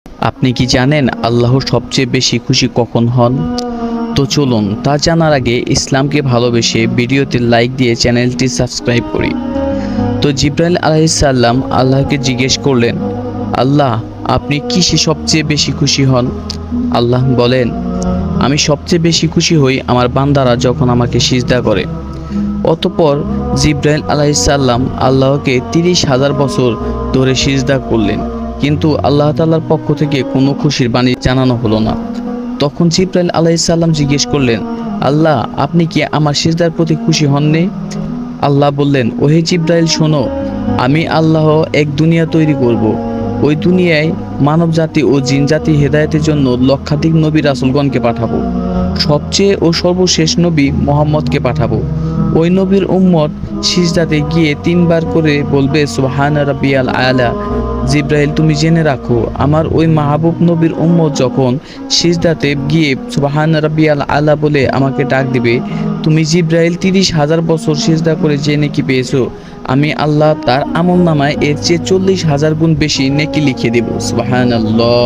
আপনি কি জানেন আল্লাহ সবচেয়ে বেশি খুশি কখন হন? তো চলুন তা জানার আগে ইসলামকে ভালোবেসে ভিডিওতে লাইক দিয়ে চ্যানেলটি সাবস্ক্রাইব করি। তো জিব্রাইল আলাইহিসসালাম আল্লাহকে জিজ্ঞেস করলেন, আল্লাহ, আপনি কিসে সবচেয়ে বেশি খুশি হন? আল্লাহ বলেন, আমি সবচেয়ে বেশি খুশি হই আমার বান্দারা যখন আমাকে সিজদা করে। অতঃপর জিব্রাইল আলাইহিসসালাম আল্লাহকে 30,000 বছর ধরে সিজদা করলেন, কিন্তু আল্লাহ তাআলার পক্ষ থেকে কোনো খুশির বাণী জানানো হলো না। তখন জিব্রাইল আলাইহিসসালাম জিজ্ঞেস করলেন, আল্লাহ, আপনি কি আমার সিজদার প্রতি খুশি হননি? আল্লাহ বললেন, ওহে জিব্রাইল, শোনো, আমি আল্লাহ এক দুনিয়া তৈরি করব। ওই দুনিয়ায় মানব জাতি ও জিন জাতি হেদায়েতের জন্য লক্ষাধিক নবী রাসূলগণকে পাঠাবো। সবচেয়ে ও সর্বশেষ নবী মুহাম্মদকে পাঠাবো। ওই নবীর উম্মত সিজদাতে গিয়ে 3 বার করে বলবে সুবহানা রাব্বিয়াল আলা। জিব্রাইল, তুমি জেনে রাখো, আমার ওই মাহবুব নবীর উম্মত যখন সিজদাতে গিয়ে সুবহানা রাব্বিয়াল আলা বলে আমাকে ডাক দিবে, তুমি জিব্রাইল 30,000 বছর সিজদা করে যে নেকি পেয়েছো, আমি আল্লাহ তার আমলনামায় এর চেয়ে 40,000 গুণ বেশি নেকি লিখে দেব। সুবহানাল্লাহ।